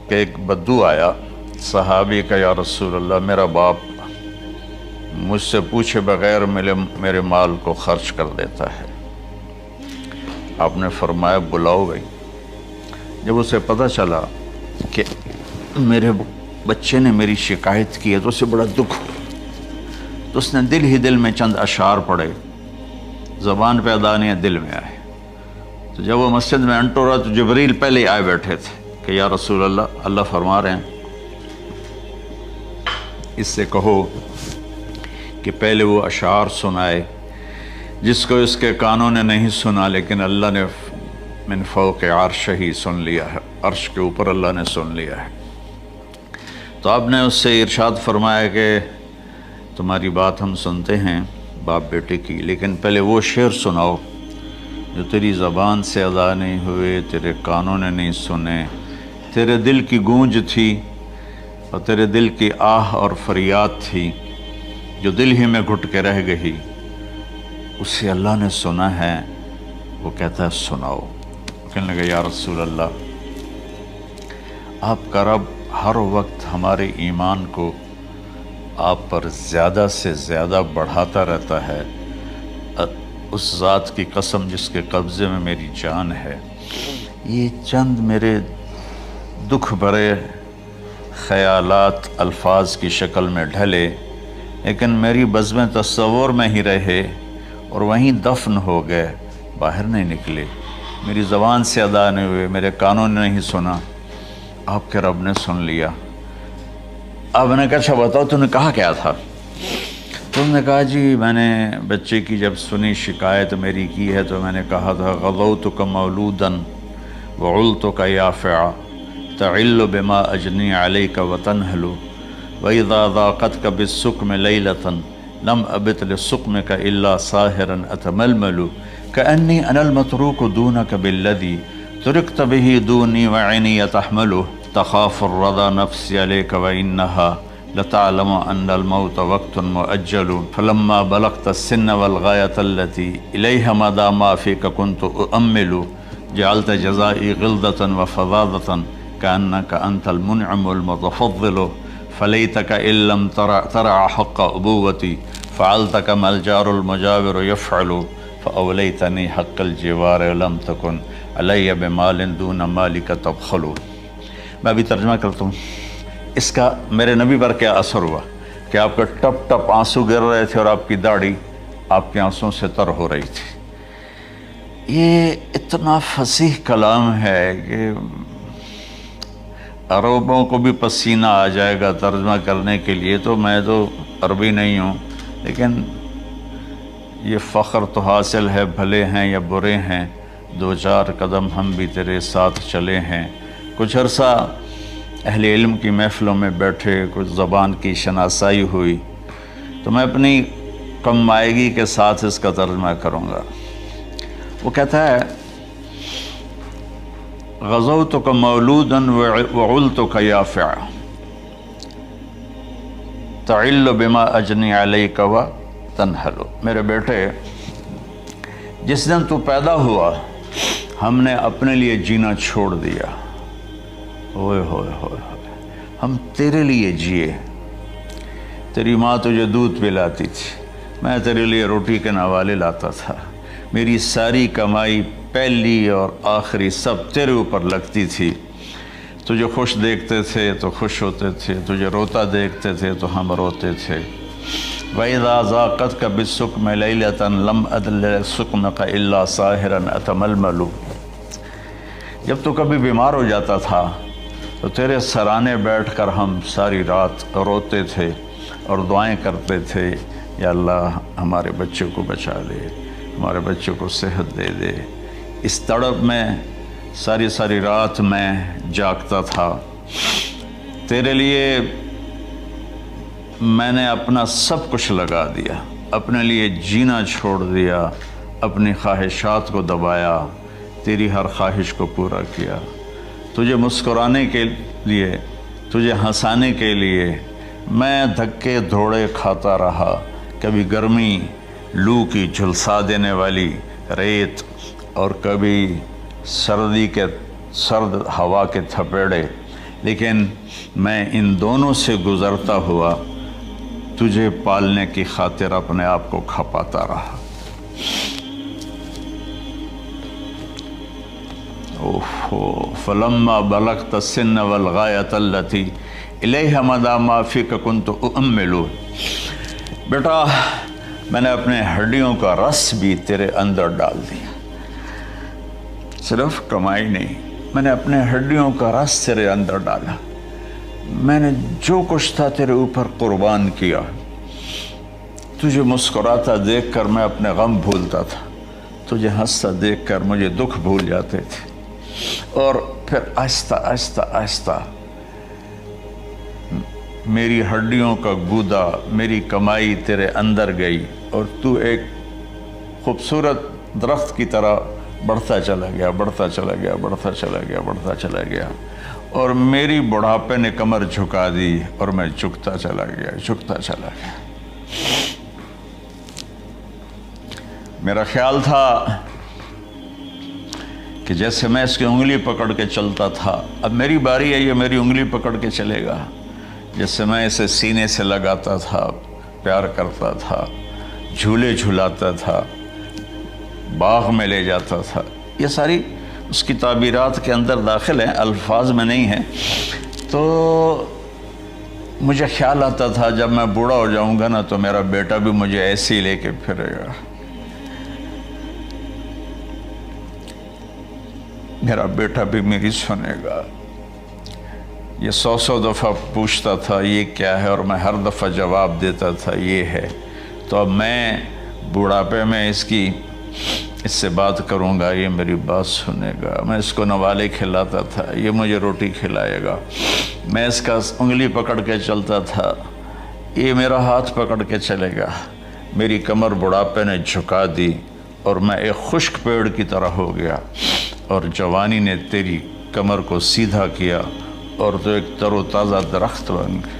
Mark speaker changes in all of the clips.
Speaker 1: کہ ایک بدو آیا صحابی کا، یا رسول اللہ میرا باپ مجھ سے پوچھے بغیر میرے مال کو خرچ کر دیتا ہے۔ آپ نے فرمایا بلاؤ گئی۔ جب اسے پتہ چلا کہ میرے بچے نے میری شکایت کی ہے تو اسے بڑا دکھ ہوا، تو اس نے دل ہی دل میں چند اشعار پڑھے، زبان پہ ادا نہیں، دل میں آئے۔ تو جب وہ مسجد میں انٹر رہا تو جبریل پہلے ہی آئے بیٹھے تھے کہ یا رسول اللہ، اللہ فرما رہے ہیں اس سے کہو کہ پہلے وہ اشعار سنائے جس کو اس کے کانوں نے نہیں سنا، لیکن اللہ نے من فوق عرش ہی سن لیا ہے، عرش کے اوپر اللہ نے سن لیا ہے۔ تو آپ نے اس سے ارشاد فرمایا کہ تمہاری بات ہم سنتے ہیں باپ بیٹے کی، لیکن پہلے وہ شعر سناؤ جو تیری زبان سے ادا نہیں ہوئے، تیرے کانوں نے نہیں سنے، تیرے دل کی گونج تھی اور تیرے دل کی آہ اور فریاد تھی جو دل ہی میں گھٹ کے رہ گئی، اسے اللہ نے سنا ہے۔ وہ کہتا ہے سناؤ۔ کہنے لگا یا رسول اللہ، آپ کا رب ہر وقت ہمارے ایمان کو آپ پر زیادہ سے زیادہ بڑھاتا رہتا ہے، اس ذات کی قسم جس کے قبضے میں میری جان ہے۔ یہ چند میرے دکھ بھرے خیالات الفاظ کی شکل میں ڈھلے، لیکن میری بزم تصور میں ہی رہے اور وہیں دفن ہو گئے، باہر نہیں نکلے، میری زبان سے ادا نہیں ہوئے، میرے کانوں نے نہیں سنا، آپ کے رب نے سن لیا۔ آپ نے کہا اچھا بتاؤ تو نے کہا کیا تھا؟ تم نے کہا جی میں نے بچے کی جب سنی شکایت میری کی ہے تو میں نے کہا تھا غضوتک مولودا وعلتک یافعا تعل بما اجنی علیک وتنہل وَإِذَا ذَاقَتْكَ بِالسُّقْمِ لَيْلَةً لَمْ أَبِتْ لِلسُّقْمِكَ إِلَّا سَاهِرًا أَتَمَلْمَلُ كَأَنِّي أَنَا الْمَتْرُوكُ دُونَكَ بِالَّذِي تُرِكْتَ بِهِ دُونِي وَعِنِي تَحْمَلُهُ تَخَافُ الرَّضَى نَفْسِي عَلَيْكَ وَإِنَّهَا لَتَعْلَمُ أَنَّ الْمَوْتَ وَقْتٌ مُؤَجَّلٌ فَلَمَّا بَلَغْتَ السِّنَّ وَالْغَايَةَ الَّتِي إِلَيْهَا مَدَى مَا فِيكَ كُنْتُ أُؤَمِّلُ جَعَلْتَ جَزَائِي غِلْظَةً وَفَظَاظَةً كَأَنَّكَ أَنْتَ الْمُنْعِمُ الْمُتَفَضِّلُ فَلَيْتَكَ إِن لَّمْ تَرَعْ حَقَّ أُبُوَّتِي فَعَلْتَ كَمَا الْجَارُ الْمُجَاوِرُ يَفْعَلُ فَأَوْلَيْتَنِي حَقَّ الْجِوَارِ وَلَمْ تَكُنْ عَلَيَّ بِمَالٍ دُونَ مَالِكَ تَبْخَلُ۔ میں بھی ترجمہ کرتا ہوں۔ اس کا میرے نبی پر کیا اثر ہوا کہ آپ کے ٹپ ٹپ آنسو گر رہے تھے اور آپ کی داڑھی آپ کے آنسوں سے تر ہو رہی تھی۔ یہ اتنا فصیح کلام ہے کہ عربوں کو بھی پسینہ آ جائے گا ترجمہ کرنے کے لیے، تو میں تو عربی نہیں ہوں، لیکن یہ فخر تو حاصل ہے، بھلے ہیں یا برے ہیں دو چار قدم ہم بھی تیرے ساتھ چلے ہیں۔ کچھ عرصہ اہل علم کی محفلوں میں بیٹھے، کچھ زبان کی شناسائی ہوئی، تو میں اپنی کم مائگی کے ساتھ اس کا ترجمہ کروں گا۔ وہ کہتا ہے غزوتک مولودا وعلتک یافعا تعل بما اجنی علیک وتنہل۔ میرے بیٹے، جس دن تو پیدا ہوا ہم نے اپنے لیے جینا چھوڑ دیا، ہوئے ہوئے ہوئے ہوئے، ہم تیرے لیے جیے۔ تیری ماں تجھے دودھ پلاتی تھی، میں تیرے لیے روٹی کے نوالے لاتا تھا، میری ساری کمائی پہلی اور آخری سب تیرے اوپر لگتی تھی۔ تجھے خوش دیکھتے تھے تو خوش ہوتے تھے، تجھے روتا دیکھتے تھے تو ہم روتے تھے۔ وَإِذَا ذَاقَتْكَ بِالسُّقْمِ لَيْلَةً لَمْ أَدْلِ لِلسُّقْمِكَ إِلَّا سَاهِرًا أَتَمَلْمَلُ۔ جب تو کبھی بیمار ہو جاتا تھا تو تیرے سرانے بیٹھ کر ہم ساری رات روتے تھے اور دعائیں کرتے تھے، یا اللہ ہمارے بچے کو بچا لے، ہمارے بچے کو صحت دے دے۔ اس تڑپ میں ساری رات میں جاگتا تھا۔ تیرے لیے میں نے اپنا سب کچھ لگا دیا، اپنے لیے جینا چھوڑ دیا، اپنی خواہشات کو دبایا، تیری ہر خواہش کو پورا کیا۔ تجھے مسکرانے کے لیے، تجھے ہنسانے کے لیے میں دھکے دھوڑے کھاتا رہا، کبھی گرمی لو کی جھلسا دینے والی ریت اور کبھی سردی کے سرد ہوا کے تھپیڑے، لیکن میں ان دونوں سے گزرتا ہوا تجھے پالنے کی خاطر اپنے آپ کو کھپاتا رہا۔ فلما بلغت السن والغایۃ التی الیہ مدی ما فیک کنت اؤمل، بیٹا میں نے اپنے ہڈیوں کا رس بھی تیرے اندر ڈال دیا، صرف کمائی نہیں، میں نے اپنے ہڈیوں کا رس تیرے اندر ڈالا، میں نے جو کچھ تھا تیرے اوپر قربان کیا، تجھے مسکراتا دیکھ کر میں اپنے غم بھولتا تھا، تجھے ہنستا دیکھ کر مجھے دکھ بھول جاتے تھے، اور پھر آہستہ آہستہ آہستہ میری ہڈیوں کا گودا، میری کمائی تیرے اندر گئی، اور تو ایک خوبصورت درخت کی طرح بڑھتا چلا گیا، بڑھتا چلا گیا، بڑھتا چلا گیا، بڑھتا چلا گیا، اور میری بڑھاپے نے کمر جھکا دی اور میں جھکتا چلا گیا، جھکتا چلا گیا۔ میرا خیال تھا کہ جیسے میں اس کی انگلی پکڑ کے چلتا تھا، اب میری باری ہے، یہ میری انگلی پکڑ کے چلے گا، جیسے میں اسے سینے سے لگاتا تھا، پیار کرتا تھا، جھولے جھلاتا تھا، باغ میں لے جاتا تھا، یہ ساری اس کی تعبیرات کے اندر داخل ہیں، الفاظ میں نہیں ہیں۔ تو مجھے خیال آتا تھا جب میں بوڑھا ہو جاؤں گا نا تو میرا بیٹا بھی مجھے ایسے ہی لے کے پھرے گا، میرا بیٹا بھی میری سنے گا۔ یہ 100 دفعہ پوچھتا تھا یہ کیا ہے، اور میں ہر دفعہ جواب دیتا تھا یہ ہے۔ تو اب میں بوڑھاپے میں اس سے بات کروں گا، یہ میری بات سنے گا، میں اس کو نوالے کھلاتا تھا، یہ مجھے روٹی کھلائے گا، میں اس کا انگلی پکڑ کے چلتا تھا، یہ میرا ہاتھ پکڑ کے چلے گا۔ میری کمر بڑھاپے نے جھکا دی اور میں ایک خشک پیڑ کی طرح ہو گیا، اور جوانی نے تیری کمر کو سیدھا کیا اور تو ایک تر و تازہ درخت بن گیا۔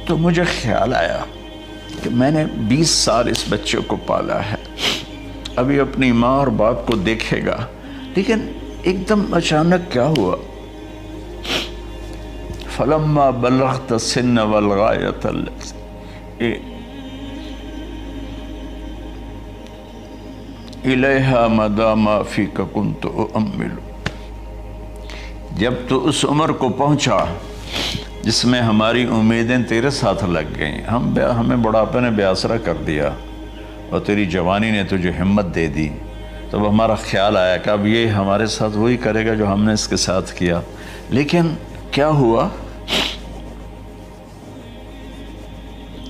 Speaker 1: تو مجھے خیال آیا کہ میں نے 20 سال اس بچے کو پالا ہے، ابھی اپنی ماں اور باپ کو دیکھے گا، لیکن ایک دم اچانک کیا ہوا، فلما بلغت السن والغایۃ التی الیہا مدی ما فیک کنت اؤمل، جب تو اس عمر کو پہنچا جس میں ہماری امیدیں تیرے ساتھ لگ گئیں، ہمیں بڑھاپے نے بے آسرا کر دیا اور تیری جوانی نے تجھے ہمت دے دی، تب ہمارا خیال آیا کہ اب یہ ہمارے ساتھ وہی کرے گا جو ہم نے اس کے ساتھ کیا۔ لیکن کیا ہوا،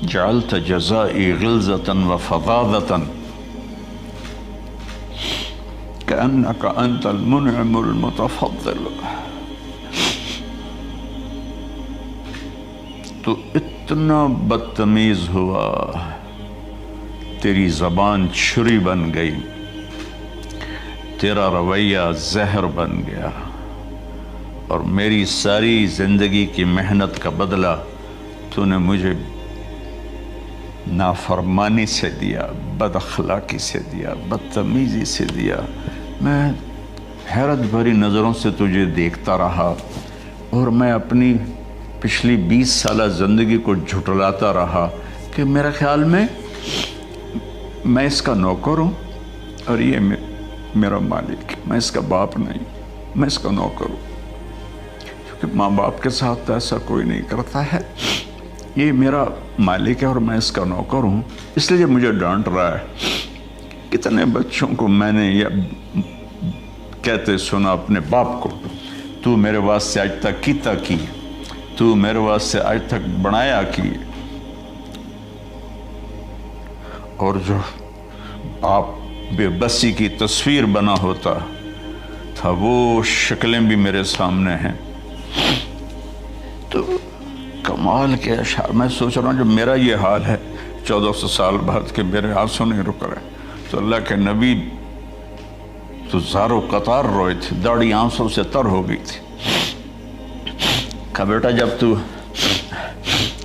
Speaker 1: جعلت جزائی غلظۃ وفظاظۃ کأنک انت المنعم المتفضل، تو اتنا بدتمیز ہوا، تیری زبان چھری بن گئی، تیرا رویہ زہر بن گیا، اور میری ساری زندگی کی محنت کا بدلہ تو نے مجھے نافرمانی سے دیا، بد اخلاقی سے دیا، بدتمیزی سے دیا۔ میں حیرت بھری نظروں سے تجھے دیکھتا رہا، اور میں اپنی پچھلی 20 سالہ زندگی کو جھٹلاتا رہا کہ میرے خیال میں اس کا نوکر ہوں اور یہ میرا مالک، میں اس کا باپ نہیں، میں اس کا نوکر ہوں، کیونکہ ماں باپ کے ساتھ ایسا کوئی نہیں کرتا ہے، یہ میرا مالک ہے اور میں اس کا نوکر ہوں، اس لیے مجھے ڈانٹ رہا ہے۔ کتنے بچوں کو میں نے یہ کہتے سنا اپنے باپ کو، تو میرے واسطے آج تک کیتا کی، تو میرے واسطے آج تک بنایا کی، اور جو آپ بے بسی کی تصویر بنا ہوتا تھا وہ شکلیں بھی میرے سامنے ہیں۔ تو کمال کے اشعار، میں سوچ رہا ہوں جو میرا یہ حال ہے 1400 سال بعد کہ میرے آنسو نہیں رک رہے، تو اللہ کے نبی تو زارو قطار روئے تھے، داڑھی آنسوں سے تر ہو گئی تھی۔ کہا بیٹا جب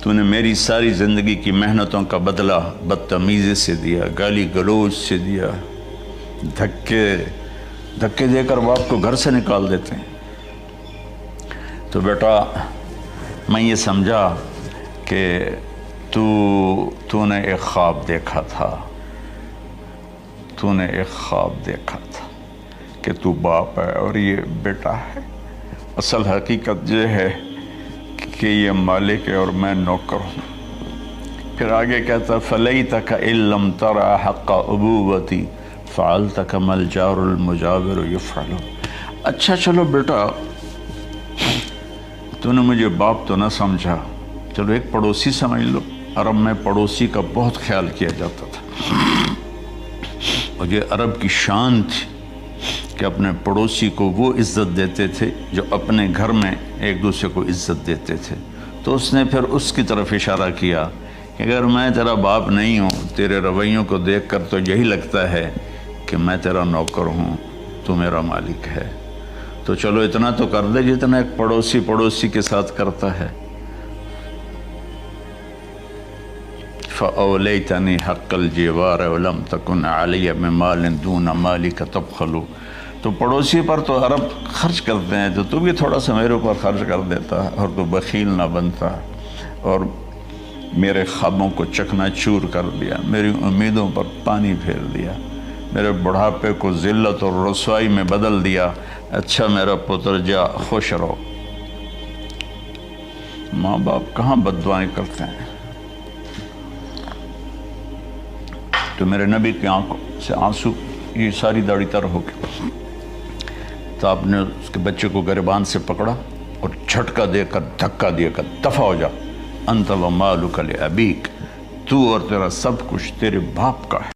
Speaker 1: تو نے میری ساری زندگی کی محنتوں کا بدلہ بدتمیزی سے دیا، گالی گلوچ سے دیا، دھکے دھکے دے کر باپ کو گھر سے نکال دیتے ہیں۔ تو بیٹا میں یہ سمجھا کہ تو نے ایک خواب دیکھا تھا، تو نے ایک خواب دیکھا تھا کہ تو باپ ہے اور یہ بیٹا ہے۔ اصل حقیقت یہ ہے کہ یہ مالک ہے اور میں نوکر ہوں۔ پھر آگے کہتا فَلَيْتَكَ إِن لَّمْ تَرَ حَقَّ أُبُوَّتِي فَعَلْتَ كَمَا الْجَارُ الْمُجَاوِرُ يَفْعَلُ۔ اچھا چلو بیٹا، تو نے مجھے باپ تو نہ سمجھا، چلو ایک پڑوسی سمجھ لو۔ عرب میں پڑوسی کا بہت خیال کیا جاتا تھا، اور یہ عرب کی شان تھی کہ اپنے پڑوسی کو وہ عزت دیتے تھے جو اپنے گھر میں ایک دوسرے کو عزت دیتے تھے۔ تو اس نے پھر اس کی طرف اشارہ کیا کہ اگر میں تیرا باپ نہیں ہوں، تیرے رویوں کو دیکھ کر تو یہی لگتا ہے کہ میں تیرا نوکر ہوں، تو میرا مالک ہے، تو چلو اتنا تو کر دے جتنا ایک پڑوسی کے ساتھ کرتا ہے۔ فَأَوْلَيْتَنِي حَقَّ الْجِوَارِ وَلَمْ تَكُنْ عَلَيَّ بِمَالٍ دُونَ مَالِكَ تَبْخَلُ۔ تو پڑوسی پر تو عرب خرچ کرتے ہیں، تو بھی تھوڑا سا میرے اوپر خرچ کر دیتا اور تو بخیل نہ بنتا، اور میرے خوابوں کو چکنا چور کر دیا، میری امیدوں پر پانی پھیر دیا، میرے بڑھاپے کو ذلت اور رسوائی میں بدل دیا۔ اچھا میرا پتر جا خوش رہو۔ ماں باپ کہاں بد دعائیں کرتے ہیں؟ تو میرے نبی کی آنکھوں سے آنسو یہ ساری داڑھی تر ہو گئی، تو آپ نے اس کے بچے کو گریبان سے پکڑا اور جھٹکا دے کر دھکا دے کر دفع ہو جا، انت و مالک لابیک، تو اور تیرا سب کچھ تیرے باپ کا ہے۔